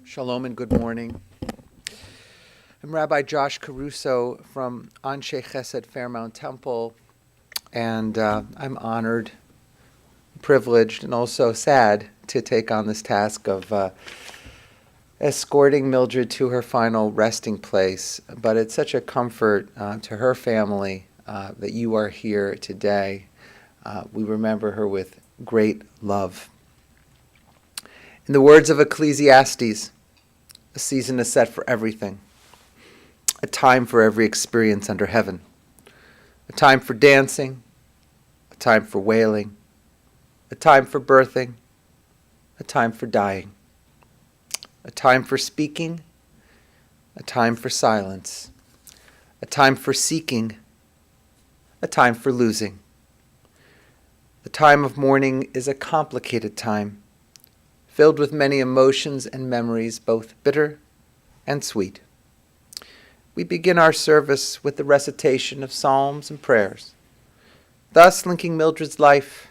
Shalom and good morning. I'm Rabbi Josh Caruso from Anshe Chesed Fairmount Temple, and I'm honored, privileged, and also sad to take on this task of escorting Mildred to her final resting place. But it's such a comfort to her family that you are here today. We remember her with great love. In the words of Ecclesiastes, a season is set for everything, a time for every experience under heaven, a time for dancing, a time for wailing, a time for birthing, a time for dying, a time for speaking, a time for silence, a time for seeking, a time for losing. The time of mourning is a complicated time, filled with many emotions and memories, both bitter and sweet. We begin our service with the recitation of psalms and prayers, thus linking Mildred's life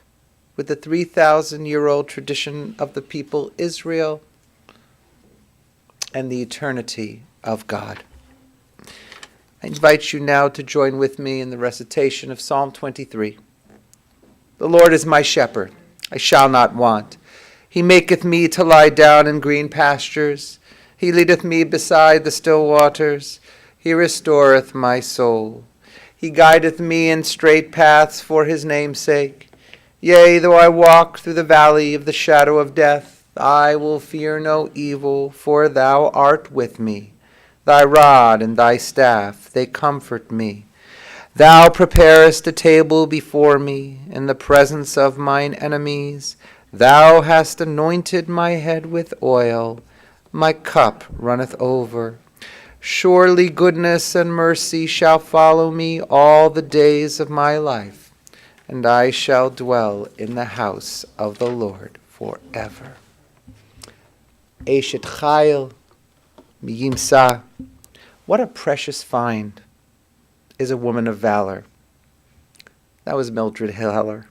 with the 3,000-year-old tradition of the people Israel and the eternity of God. I invite you now to join with me in the recitation of Psalm 23. The Lord is my shepherd, I shall not want. He maketh me to lie down in green pastures. He leadeth me beside the still waters. He restoreth my soul. He guideth me in straight paths for his name's sake. Yea, though I walk through the valley of the shadow of death, I will fear no evil, for thou art with me. Thy rod and thy staff, they comfort me. Thou preparest a table before me in the presence of mine enemies. Thou hast anointed my head with oil, my cup runneth over. Surely goodness and mercy shall follow me all the days of my life, and I shall dwell in the house of the Lord forever. Eshet Chayil Miyimsa. What a precious find is a woman of valor. That was Mildred Heller.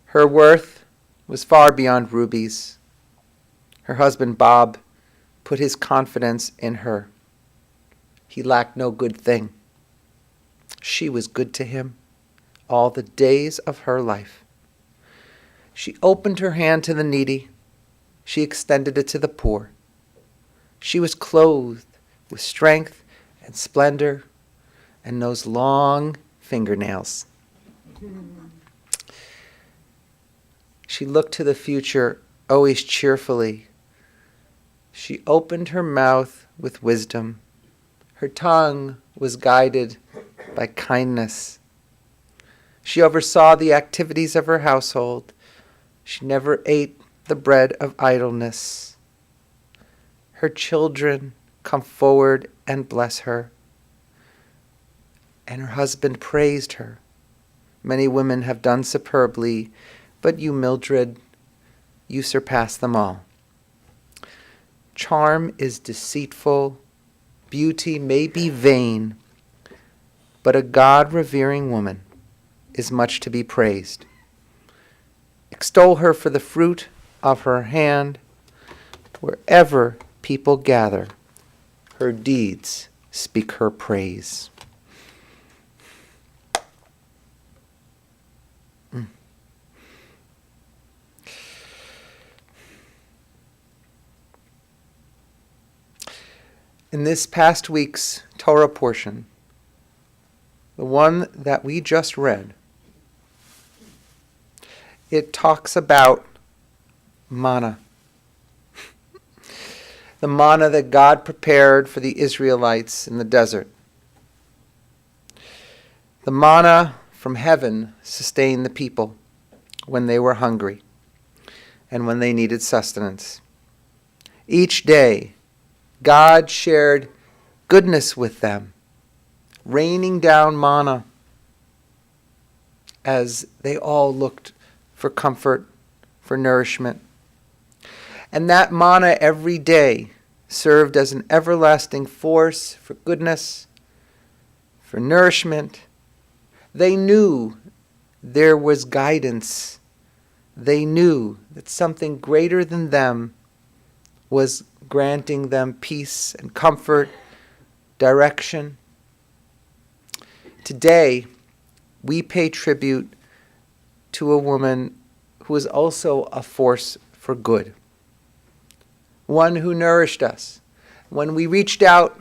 Her worth was far beyond rubies. Her husband, Bob, put his confidence in her. He lacked no good thing. She was good to him all the days of her life. She opened her hand to the needy. She extended it to the poor. She was clothed with strength and splendor and those long fingernails. She looked to the future always cheerfully. She opened her mouth with wisdom. Her tongue was guided by kindness. She oversaw the activities of her household. She never ate the bread of idleness. Her children come forward and bless her. And her husband praised her. Many women have done superbly, but you, Mildred, you surpass them all. Charm is deceitful, beauty may be vain, but a God-revering woman is much to be praised. Extol her for the fruit of her hand. Wherever people gather, her deeds speak her praise. In this past week's Torah portion, the one that we just read, it talks about manna. The manna that God prepared for the Israelites in the desert. The manna from heaven sustained the people when they were hungry and when they needed sustenance. Each day, God shared goodness with them, raining down manna as they all looked for comfort, for nourishment. And that manna every day served as an everlasting force for goodness, for nourishment. They knew there was guidance. They knew that something greater than them was granting them peace and comfort, direction. Today, we pay tribute to a woman who is also a force for good, one who nourished us. When we reached out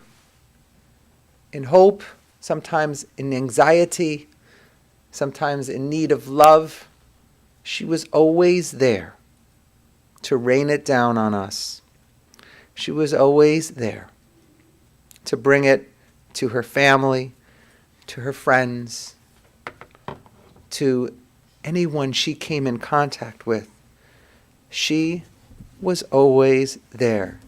in hope, sometimes in anxiety, sometimes in need of love, she was always there to rain it down on us. She was always there to bring it to her family, to her friends, to anyone she came in contact with. She was always there,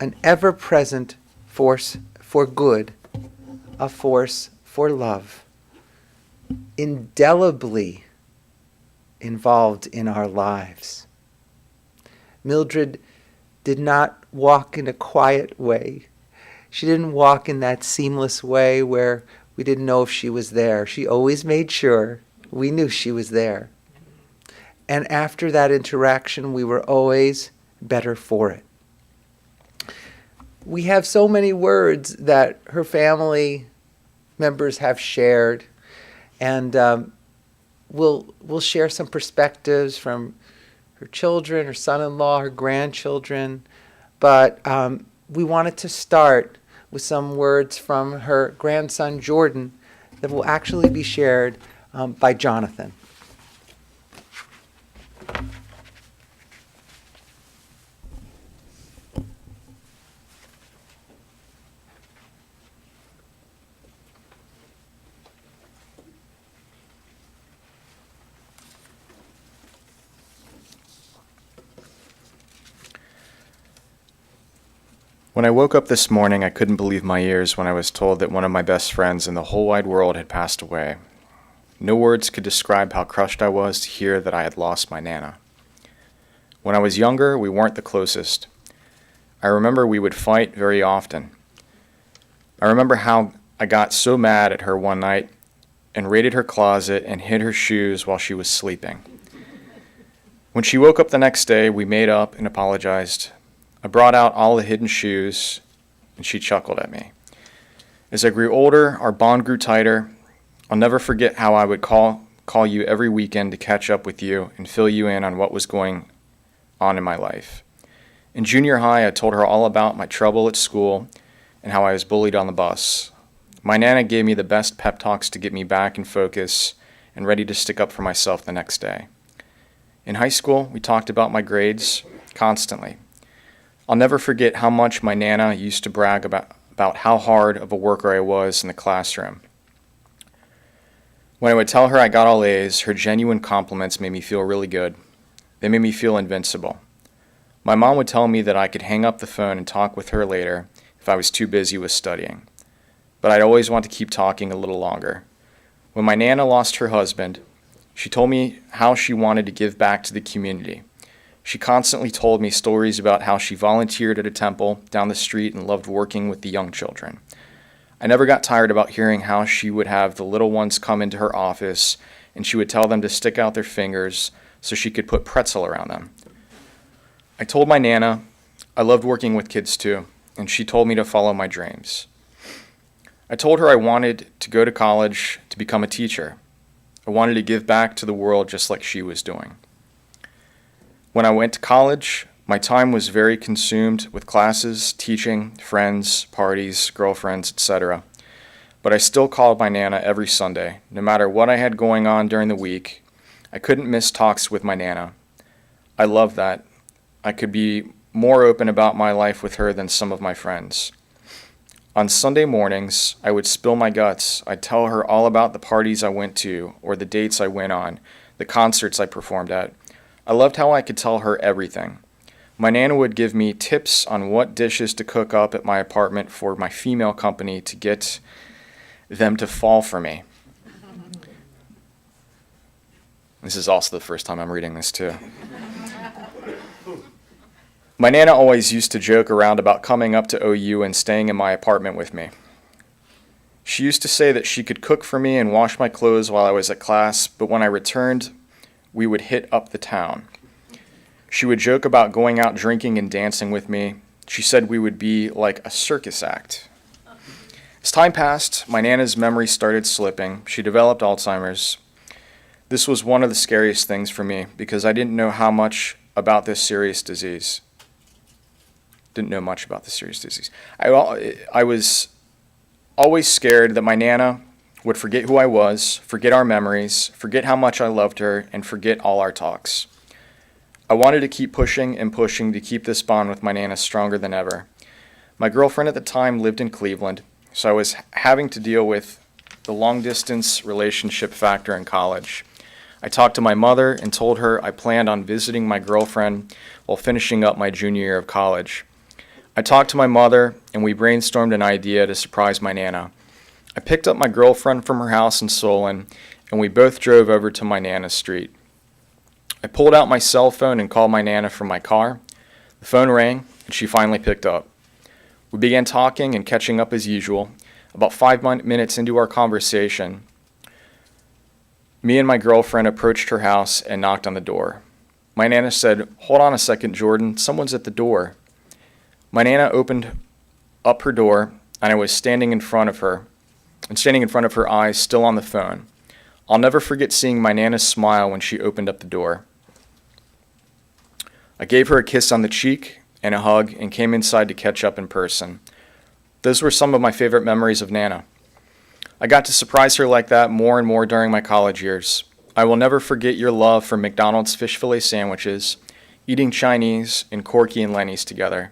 an ever-present force for good, a force for love, indelibly involved in our lives. Mildred did not walk in a quiet way. She didn't walk in that seamless way where we didn't know if she was there. She always made sure we knew she was there. And after that interaction, we were always better for it. We have so many words that her family members have shared, and we'll share some perspectives from her children, her son-in-law, her grandchildren, but we wanted to start with some words from her grandson Jordan that will actually be shared by Jonathan. When I woke up this morning, I couldn't believe my ears when I was told that one of my best friends in the whole wide world had passed away. No words could describe how crushed I was to hear that I had lost my Nana. When I was younger, we weren't the closest. I remember we would fight very often. I remember how I got so mad at her one night and raided her closet and hid her shoes while she was sleeping. When she woke up the next day, we made up and apologized. I brought out all the hidden shoes, and she chuckled at me. As I grew older, our bond grew tighter. I'll never forget how I would call you every weekend to catch up with you and fill you in on what was going on in my life. In junior high, I told her all about my trouble at school and how I was bullied on the bus. My Nana gave me the best pep talks to get me back in focus and ready to stick up for myself the next day. In high school, we talked about my grades constantly. I'll never forget how much my Nana used to brag about how hard of a worker I was in the classroom. When I would tell her I got all A's, her genuine compliments made me feel really good. They made me feel invincible. My mom would tell me that I could hang up the phone and talk with her later if I was too busy with studying. But I'd always want to keep talking a little longer. When my Nana lost her husband, she told me how she wanted to give back to the community. She constantly told me stories about how she volunteered at a temple down the street and loved working with the young children. I never got tired about hearing how she would have the little ones come into her office and she would tell them to stick out their fingers so she could put pretzel around them. I told my Nana I loved working with kids too, and she told me to follow my dreams. I told her I wanted to go to college to become a teacher. I wanted to give back to the world just like she was doing. When I went to college, my time was very consumed with classes, teaching, friends, parties, girlfriends, etc. But I still called my Nana every Sunday. No matter what I had going on during the week, I couldn't miss talks with my Nana. I loved that. I could be more open about my life with her than some of my friends. On Sunday mornings, I would spill my guts. I'd tell her all about the parties I went to or the dates I went on, the concerts I performed at. I loved how I could tell her everything. My Nana would give me tips on what dishes to cook up at my apartment for my female company to get them to fall for me. This is also the first time I'm reading this too. My Nana always used to joke around about coming up to OU and staying in my apartment with me. She used to say that she could cook for me and wash my clothes while I was at class, but when I returned, we would hit up the town. She would joke about going out drinking and dancing with me. She said we would be like a circus act. As time passed, my Nana's memory started slipping. She developed Alzheimer's. This was one of the scariest things for me because I didn't know how much about this serious disease. I was always scared that my Nana would forget who I was, forget our memories, forget how much I loved her, and forget all our talks. I wanted to keep pushing and pushing to keep this bond with my Nana stronger than ever. My girlfriend at the time lived in Cleveland, so I was having to deal with the long-distance relationship factor in college. I talked to my mother and told her I planned on visiting my girlfriend while finishing up my junior year of college. I talked to my mother, and we brainstormed an idea to surprise my Nana. I picked up my girlfriend from her house in Solon, and we both drove over to my Nana's street. I pulled out my cell phone and called my Nana from my car. The phone rang, and she finally picked up. We began talking and catching up as usual. About 5 minutes into our conversation, me and my girlfriend approached her house and knocked on the door. My Nana said, "Hold on a second, Jordan, someone's at the door." My Nana opened up her door, and I was standing in front of her eyes still on the phone. I'll never forget seeing my Nana's smile when she opened up the door. I gave her a kiss on the cheek and a hug and came inside to catch up in person. Those were some of my favorite memories of Nana. I got to surprise her like that more and more during my college years. I will never forget your love for McDonald's fish fillet sandwiches, eating Chinese, and Corky and Lenny's together.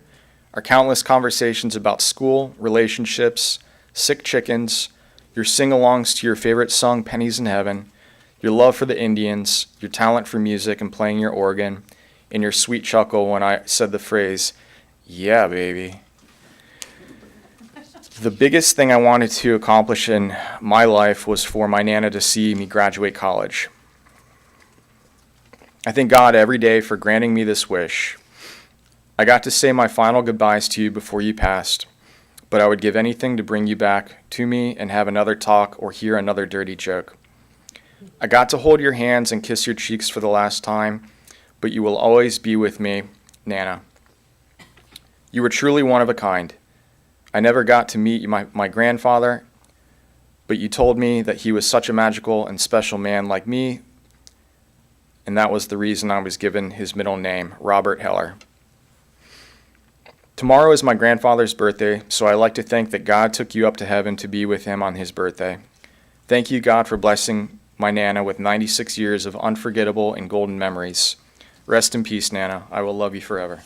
Our countless conversations about school, relationships, sick chickens, your sing-alongs to your favorite song, Pennies in Heaven, your love for the Indians, your talent for music and playing your organ, and your sweet chuckle when I said the phrase, "Yeah, baby." The biggest thing I wanted to accomplish in my life was for my Nana to see me graduate college. I thank God every day for granting me this wish. I got to say my final goodbyes to you before you passed, but I would give anything to bring you back to me and have another talk or hear another dirty joke. I got to hold your hands and kiss your cheeks for the last time, but you will always be with me, Nana. You were truly one of a kind. I never got to meet my grandfather, but you told me that he was such a magical and special man like me, and that was the reason I was given his middle name, Robert Heller. Tomorrow is my grandfather's birthday, so I like to think that God took you up to heaven to be with him on his birthday. Thank you, God, for blessing my Nana with 96 years of unforgettable and golden memories. Rest in peace, Nana. I will love you forever.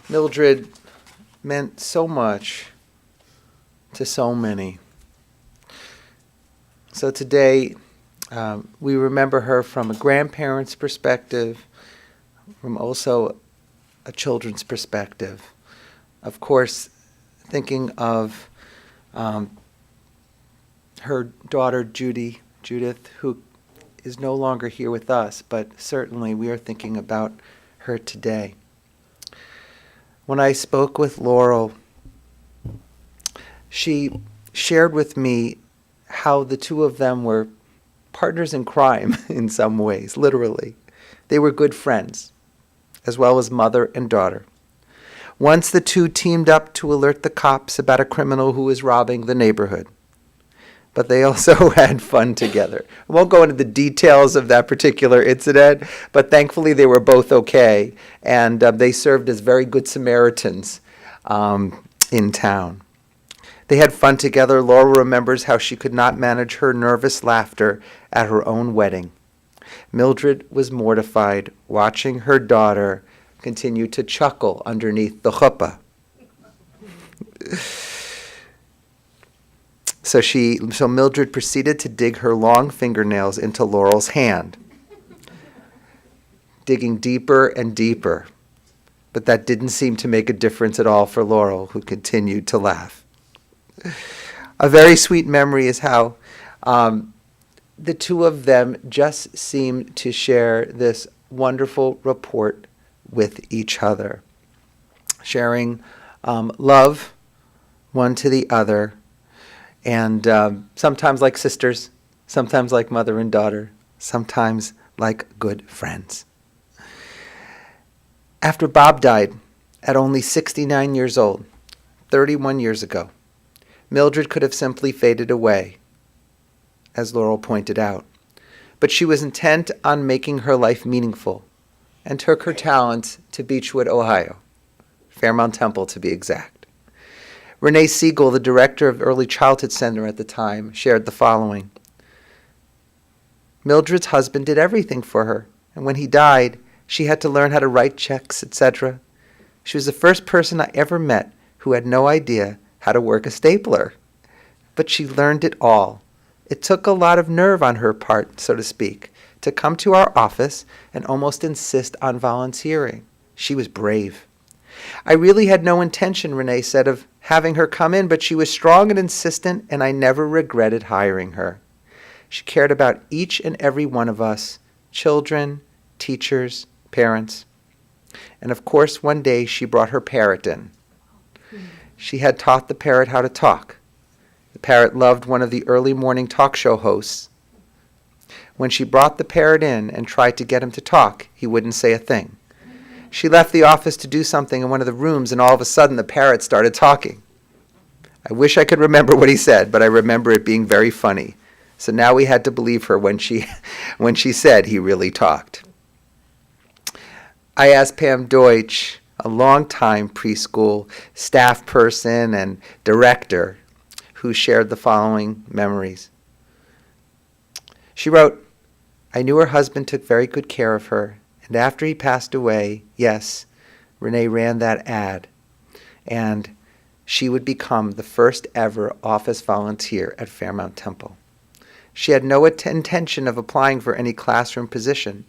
Mildred meant so much to so many. So today, we remember her from a grandparent's perspective, from also a children's perspective. Of course, thinking of her daughter Judith, who is no longer here with us, but certainly we are thinking about her today. When I spoke with Laurel, she shared with me how the two of them were partners in crime in some ways, literally. They were good friends, as well as mother and daughter. Once the two teamed up to alert the cops about a criminal who was robbing the neighborhood. But they also had fun together. I won't go into the details of that particular incident, but thankfully they were both okay, and they served as very good Samaritans in town. They had fun together. Laura remembers how she could not manage her nervous laughter at her own wedding. Mildred was mortified watching her daughter continue to chuckle underneath the chuppah. So Mildred proceeded to dig her long fingernails into Laurel's hand, digging deeper and deeper. But that didn't seem to make a difference at all for Laurel, who continued to laugh. A very sweet memory is how the two of them just seemed to share this wonderful rapport with each other, sharing love one to the other, and sometimes like sisters, sometimes like mother and daughter, sometimes like good friends. After Bob died at only 69 years old, 31 years ago, Mildred could have simply faded away, as Laurel pointed out. But she was intent on making her life meaningful and took her talents to Beechwood, Ohio, Fairmount Temple to be exact. Renee Siegel, the director of Early Childhood Center at the time, shared the following. Mildred's husband did everything for her, and when he died, she had to learn how to write checks, etc. She was the first person I ever met who had no idea how to work a stapler. But she learned it all. It took a lot of nerve on her part, so to speak, to come to our office and almost insist on volunteering. She was brave. I really had no intention, Renee said, of having her come in, but she was strong and insistent, and I never regretted hiring her. She cared about each and every one of us, children, teachers, parents. And of course, one day she brought her parrot in. She had taught the parrot how to talk. The parrot loved one of the early morning talk show hosts. When she brought the parrot in and tried to get him to talk, he wouldn't say a thing. She left the office to do something in one of the rooms, and all of a sudden the parrot started talking. I wish I could remember what he said, but I remember it being very funny. So now we had to believe her when she said he really talked. I asked Pam Deutsch, a longtime preschool staff person and director, who shared the following memories. She wrote, I knew her husband took very good care of her, and after he passed away, yes, Renee ran that ad, and she would become the first ever office volunteer at Fairmount Temple. She had no intention of applying for any classroom position.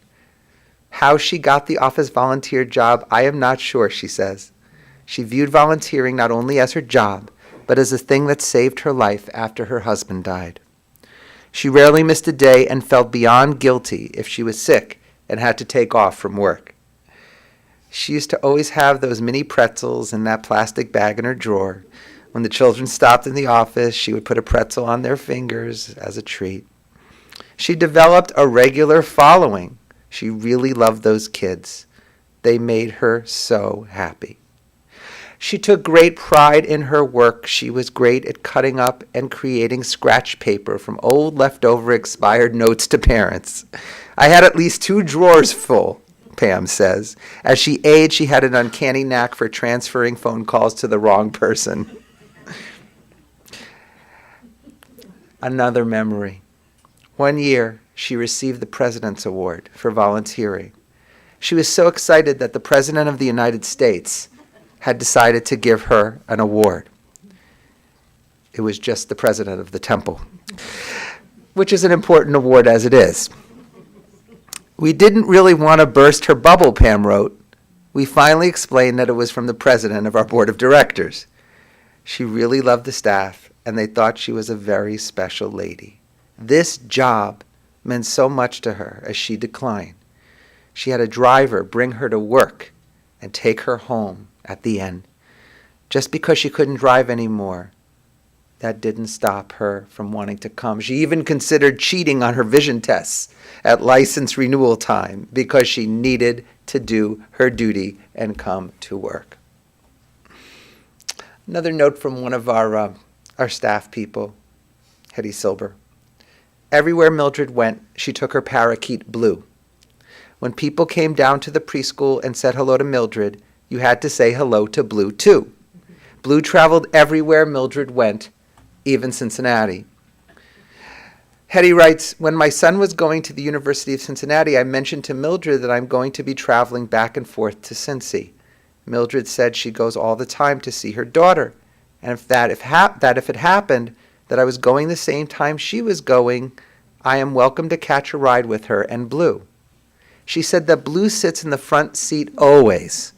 How she got the office volunteer job, I am not sure, she says. She viewed volunteering not only as her job, but as a thing that saved her life after her husband died. She rarely missed a day and felt beyond guilty if she was sick and had to take off from work. She used to always have those mini pretzels in that plastic bag in her drawer. When the children stopped in the office, she would put a pretzel on their fingers as a treat. She developed a regular following. She really loved those kids. They made her so happy. She took great pride in her work. She was great at cutting up and creating scratch paper from old leftover expired notes to parents. I had at least 2 drawers full, Pam says. As she aged, she had an uncanny knack for transferring phone calls to the wrong person. Another memory. One year, she received the President's Award for volunteering. She was so excited that the President of the United States had decided to give her an award. It was just the President of the Temple, which is an important award as it is. We didn't really want to burst her bubble, Pam wrote. We finally explained that it was from the President of our Board of Directors. She really loved the staff, and they thought she was a very special lady. This job meant so much to her as she declined. She had a driver bring her to work and take her home at the end. Just because she couldn't drive anymore, that didn't stop her from wanting to come. She even considered cheating on her vision tests at license renewal time because she needed to do her duty and come to work. Another note from one of our staff people, Hetty Silber. Everywhere Mildred went, she took her parakeet Blue. When people came down to the preschool and said hello to Mildred, you had to say hello to Blue too. Blue traveled everywhere Mildred went, even Cincinnati. Hetty writes, when my son was going to the University of Cincinnati, I mentioned to Mildred that I'm going to be traveling back and forth to Cincy. Mildred said she goes all the time to see her daughter, and if it happened that I was going the same time she was going, I am welcome to catch a ride with her and Blue. She said that Blue sits in the front seat always,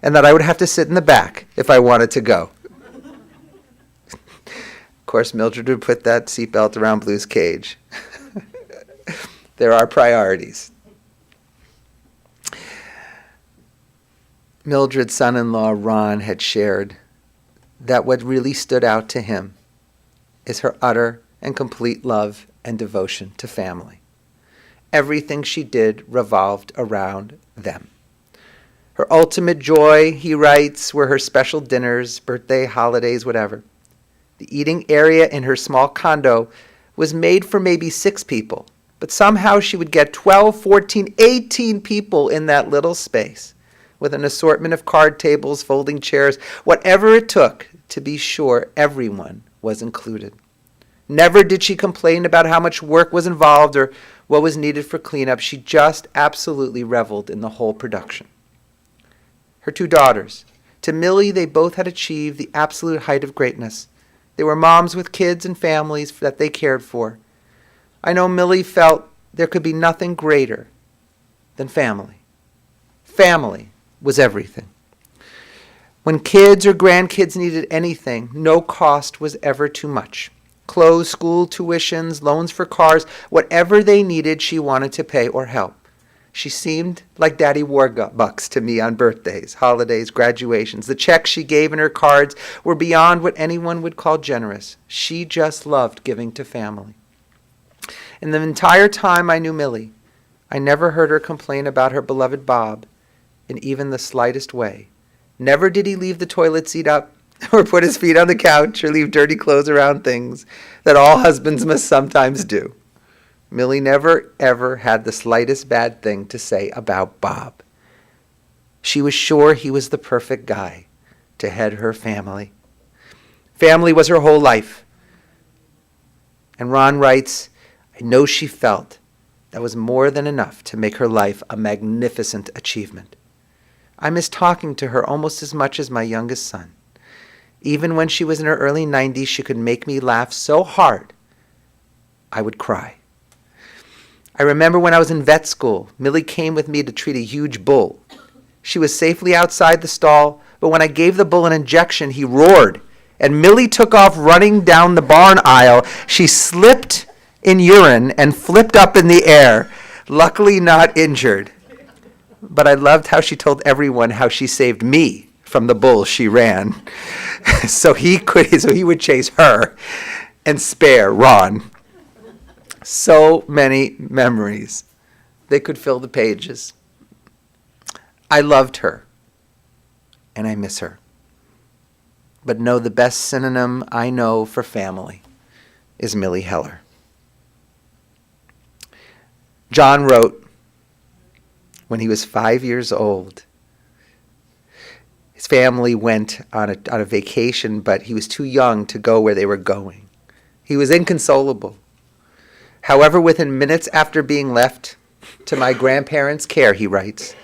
and that I would have to sit in the back if I wanted to go. Of course, Mildred would put that seatbelt around Blue's cage. There are priorities. Mildred's son-in-law, Ron, had shared that what really stood out to him is her utter and complete love and devotion to family. Everything she did revolved around them. Her ultimate joy, he writes, were her special dinners, birthday, holidays, whatever. The eating area in her small condo was made for maybe 6 people, but somehow she would get 12, 14, 18 people in that little space, with an assortment of card tables, folding chairs, whatever it took to be sure everyone was included. Never did she complain about how much work was involved or what was needed for cleanup. She just absolutely reveled in the whole production. Her 2 daughters. To Millie, they both had achieved the absolute height of greatness. They were moms with kids and families that they cared for. I know Millie felt there could be nothing greater than family. Family was everything. When kids or grandkids needed anything, no cost was ever too much. Clothes, school tuitions, loans for cars, whatever they needed, she wanted to pay or help. She seemed like Daddy Warbucks to me on birthdays, holidays, graduations. The checks she gave in her cards were beyond what anyone would call generous. She just loved giving to family. In the entire time I knew Millie, I never heard her complain about her beloved Bob in even the slightest way. Never did he leave the toilet seat up or put his feet on the couch or leave dirty clothes around things that all husbands must sometimes do. Millie never, ever had the slightest bad thing to say about Bob. She was sure he was the perfect guy to head her family. Family was her whole life. And Ron writes, I know she felt that was more than enough to make her life a magnificent achievement. I miss talking to her almost as much as my youngest son. Even when she was in her early 90s, she could make me laugh so hard, I would cry. I remember when I was in vet school, Millie came with me to treat a huge bull. She was safely outside the stall, but when I gave the bull an injection, he roared, and Millie took off running down the barn aisle. She slipped in urine and flipped up in the air, luckily not injured. But I loved how she told everyone how she saved me from the bull she ran. so he would chase her and spare Ron. So many memories. They could fill the pages. I loved her, and I miss her. But no, the best synonym I know for family is Millie Heller. John wrote when he was 5 years old. His family went on a vacation, but he was too young to go where they were going. He was inconsolable. However, within minutes after being left to my grandparents' care, he writes,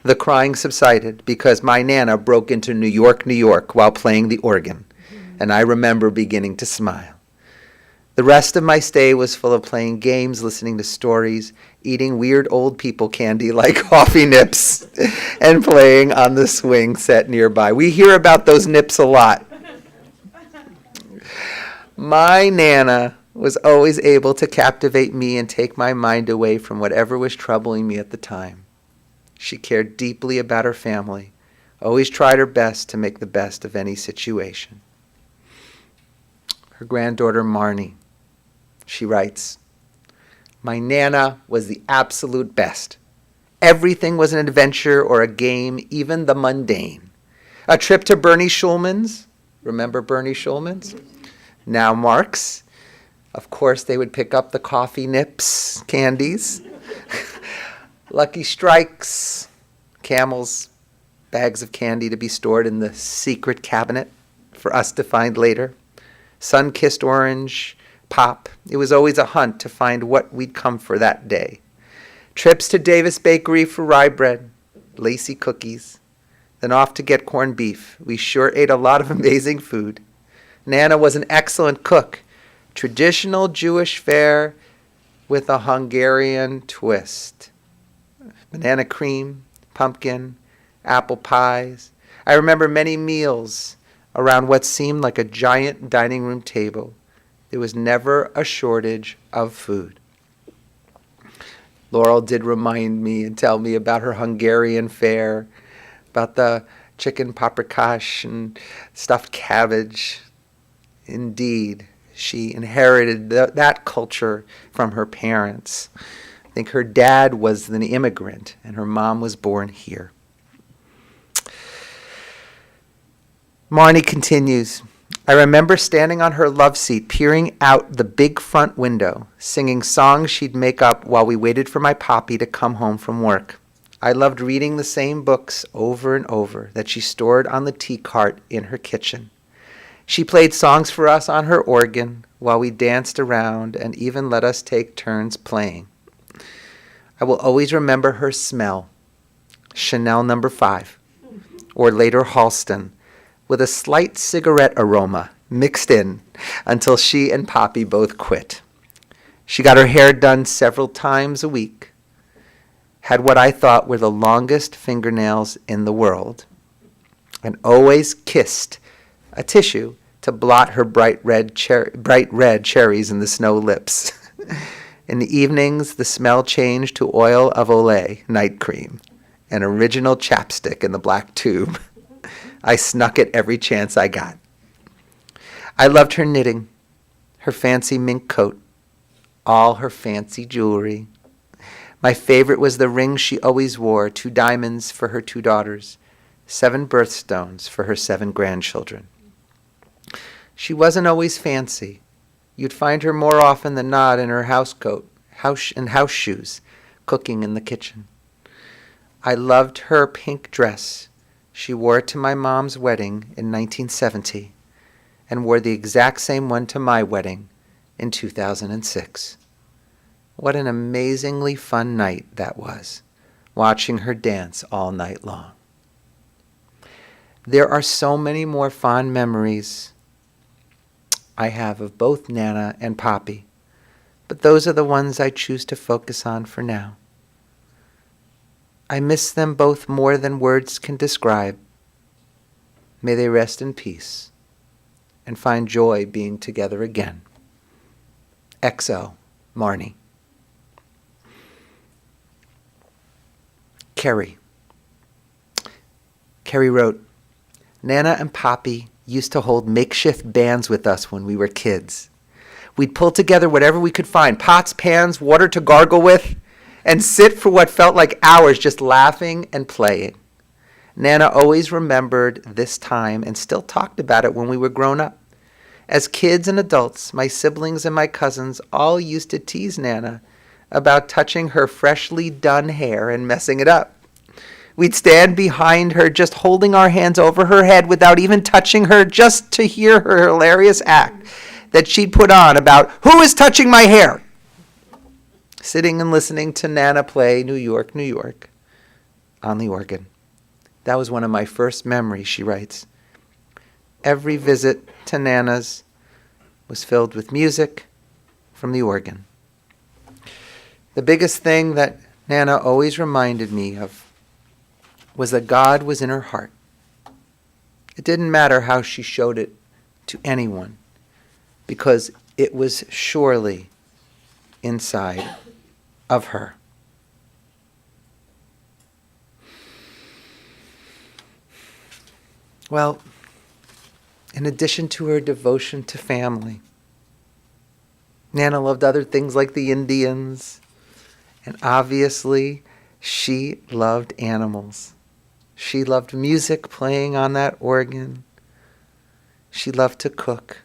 the crying subsided because my Nana broke into New York, while playing the organ, and I remember beginning to smile. The rest of my stay was full of playing games, listening to stories, eating weird old people candy like coffee nips, and playing on the swing set nearby. We hear about those nips a lot. My Nana was always able to captivate me and take my mind away from whatever was troubling me at the time. She cared deeply about her family, always tried her best to make the best of any situation. Her granddaughter Marnie, she writes, my Nana was the absolute best. Everything was an adventure or a game, even the mundane. A trip to Bernie Schulman's, remember Bernie Schulman's? Now Mark's. Of course, they would pick up the coffee nips, candies, Lucky Strikes, Camels, bags of candy to be stored in the secret cabinet for us to find later, sun-kissed orange, pop. It was always a hunt to find what we'd come for that day. Trips to Davis Bakery for rye bread, lacy cookies, then off to get corned beef. We sure ate a lot of amazing food. Nana was an excellent cook. Traditional Jewish fare with a Hungarian twist. Banana cream, pumpkin, apple pies. I remember many meals around what seemed like a giant dining room table. There was never a shortage of food. Laurel did remind me and tell me about her Hungarian fare, about the chicken paprikash and stuffed cabbage. Indeed, she inherited that culture from her parents. I think her dad was an immigrant and her mom was born here. Marnie continues, I remember standing on her love seat, peering out the big front window, singing songs she'd make up while we waited for my Poppy to come home from work. I loved reading the same books over and over that she stored on the tea cart in her kitchen. She played songs for us on her organ while we danced around and even let us take turns playing. I will always remember her smell, Chanel No. 5, or later Halston, with a slight cigarette aroma mixed in until she and Poppy both quit. She got her hair done several times a week, had what I thought were the longest fingernails in the world, and always kissed a tissue to blot her bright red cherries in the snow lips. In the evenings, the smell changed to oil of Olay night cream, an original chapstick in the black tube. I snuck it every chance I got. I loved her knitting, her fancy mink coat, all her fancy jewelry. My favorite was the ring she always wore, 2 diamonds for her 2 daughters, 7 birthstones for her 7 grandchildren. She wasn't always fancy. You'd find her more often than not in her house shoes, cooking in the kitchen. I loved her pink dress. She wore it to my mom's wedding in 1970 and wore the exact same one to my wedding in 2006. What an amazingly fun night that was, watching her dance all night long. There are so many more fond memories I have of both Nana and Poppy, but those are the ones I choose to focus on for now. I miss them both more than words can describe. May they rest in peace and find joy being together again. XO, Marnie. Carrie. Carrie wrote, Nana and Poppy used to hold makeshift bands with us when we were kids. We'd pull together whatever we could find, pots, pans, water to gargle with, and sit for what felt like hours just laughing and playing. Nana always remembered this time and still talked about it when we were grown up. As kids and adults, my siblings and my cousins all used to tease Nana about touching her freshly done hair and messing it up. We'd stand behind her just holding our hands over her head without even touching her, just to hear her hilarious act that she'd put on about, "Who is touching my hair?" Sitting and listening to Nana play New York, New York on the organ. That was one of my first memories, she writes. Every visit to Nana's was filled with music from the organ. The biggest thing that Nana always reminded me of was that God was in her heart. It didn't matter how she showed it to anyone, because it was surely inside of her. Well, in addition to her devotion to family, Nana loved other things like the Indians, and obviously she loved animals. She loved music playing on that organ. She loved to cook.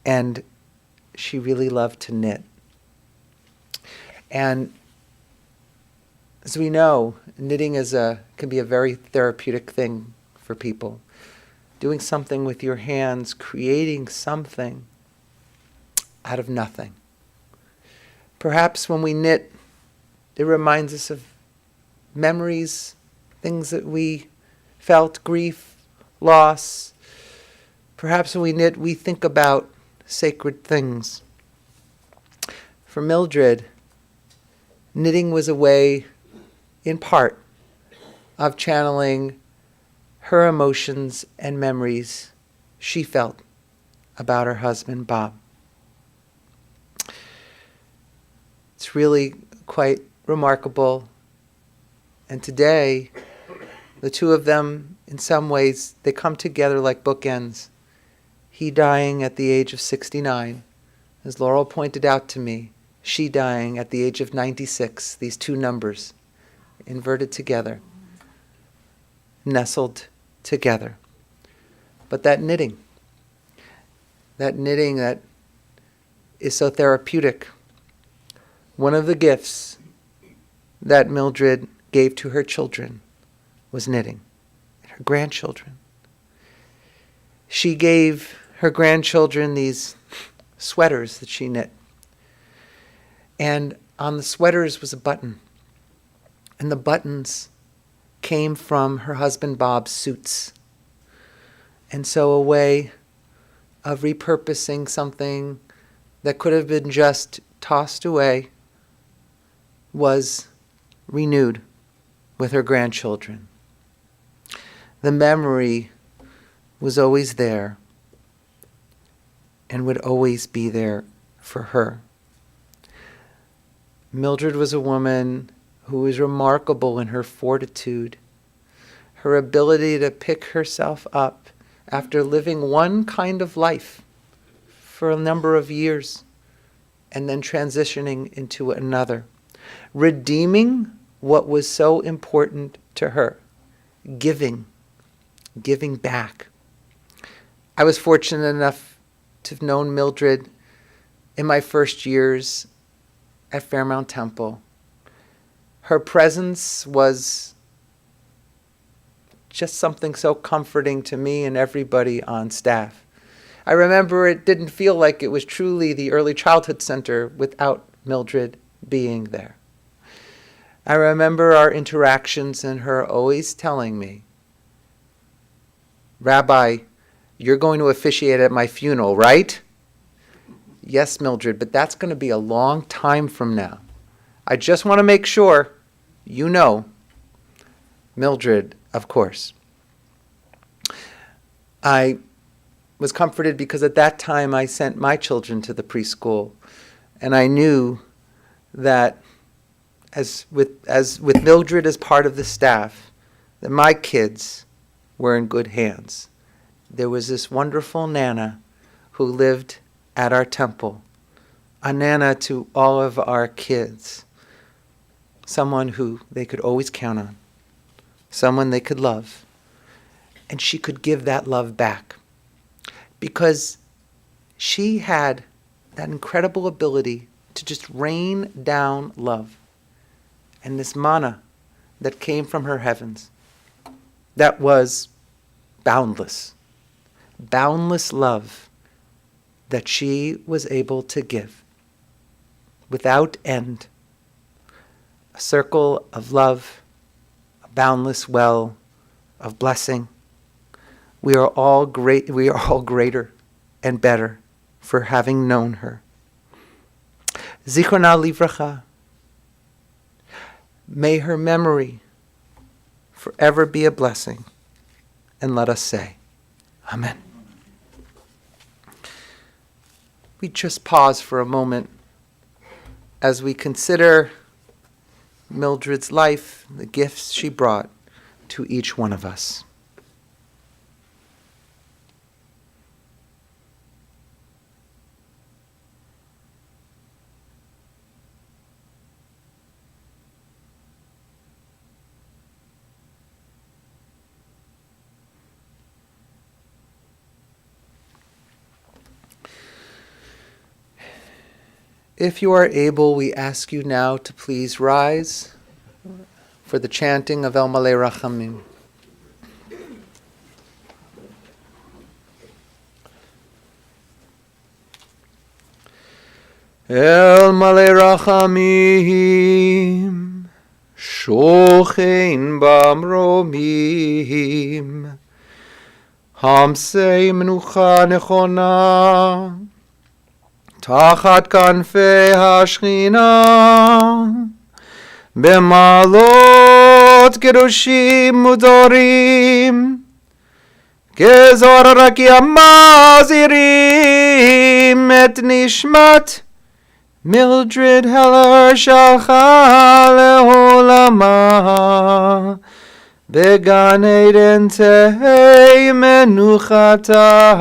And she really loved to knit. And as we know, knitting can be a very therapeutic thing for people. Doing something with your hands, creating something out of nothing. Perhaps when we knit, it reminds us of memories, things that we felt, grief, loss. Perhaps when we knit, we think about sacred things. For Mildred, knitting was a way, in part, of channeling her emotions and memories she felt about her husband, Bob. It's really quite remarkable. And today, the two of them, in some ways, they come together like bookends. He dying at the age of 69, as Laurel pointed out to me, she dying at the age of 96, these two numbers, inverted together, nestled together. But that knitting that is so therapeutic. One of the gifts that Mildred gave to her children was knitting, and her grandchildren. She gave her grandchildren these sweaters that she knit. And on the sweaters was a button. And the buttons came from her husband Bob's suits. And so a way of repurposing something that could have been just tossed away was renewed with her grandchildren. The memory was always there and would always be there for her. Mildred was a woman who was remarkable in her fortitude, her ability to pick herself up after living one kind of life for a number of years and then transitioning into another, redeeming what was so important to her, giving back. I was fortunate enough to have known Mildred in my first years at Fairmount Temple. Her presence was just something so comforting to me and everybody on staff. I remember it didn't feel like it was truly the early childhood center without Mildred being there. I remember our interactions and her always telling me, "Rabbi, you're going to officiate at my funeral, right?" "Yes, Mildred, but that's going to be a long time from now. I just want to make sure you know." Mildred, of course. I was comforted because at that time I sent my children to the preschool, and I knew that as with Mildred as part of the staff, that my kids were in good hands. There was this wonderful Nana who lived at our temple, a Nana to all of our kids, someone who they could always count on, someone they could love, and she could give that love back because she had that incredible ability to just rain down love. And this manna that came from her heavens, that was boundless love that she was able to give without end. A circle of love, a boundless well of blessing. We are all greater and better for having known her. Zichrona livracha. May her memory forever be a blessing. And let us say, Amen. We just pause for a moment as we consider Mildred's life, the gifts she brought to each one of us. If you are able, we ask you now to please rise for the chanting of El Malei Rachamim. El Malei Rachamim, Shochein Bamromim, Hamsei Menucha Nechona, תחת כנפי השכינה, במעלות קדושים מודרים, גזור רק ימזירים את נשמת Mildred Heller שהלכה לעולמה, בגן עדן תהי מנוחתה.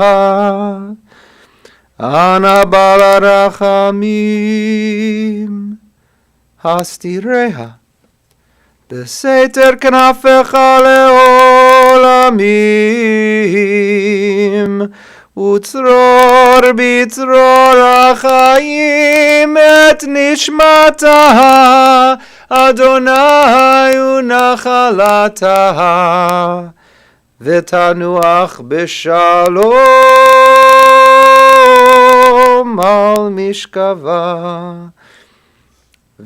אנא בעל הרחמים, הסתיריה בסתר כנפיך לעולמים, וצרור בצרור החיים את נשמתה, אדוני ונחלתה, ותנוח בשלום על משכבה.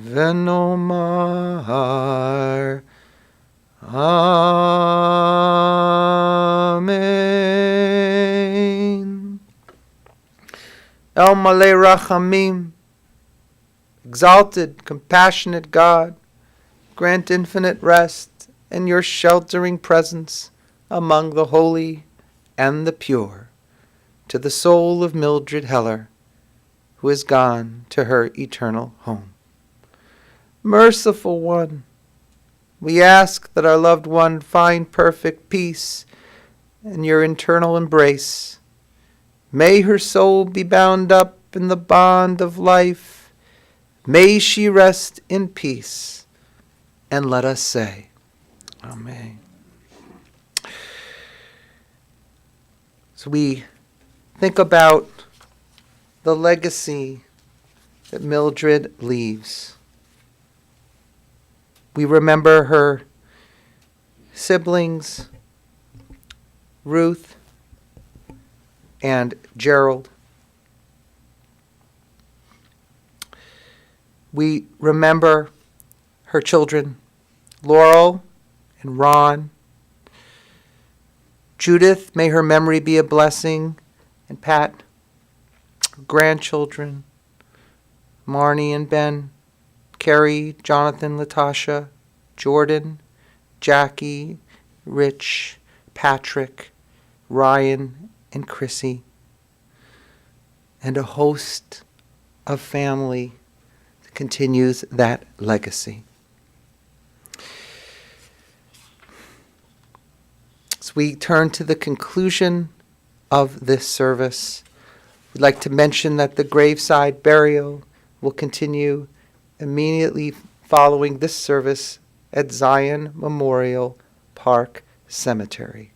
ונאמר Amen. El Malei Rachamim, exalted, compassionate God, grant infinite rest in your sheltering presence among the holy and the pure, to the soul of Mildred Heller, who is gone to her eternal home. Merciful One, we ask that our loved one find perfect peace in your eternal embrace. May her soul be bound up in the bond of life. May she rest in peace. And let us say, Amen. So we think about the legacy that Mildred leaves. We remember her siblings, Ruth and Gerald. We remember her children, Laurel and Ron. Judith, may her memory be a blessing, and Pat. Grandchildren, Marnie and Ben, Carrie, Jonathan, Latasha, Jordan, Jackie, Rich, Patrick, Ryan, and Chrissy, and a host of family that continues that legacy. As we turn to the conclusion of this service, we'd like to mention that the graveside burial will continue immediately following this service at Zion Memorial Park Cemetery.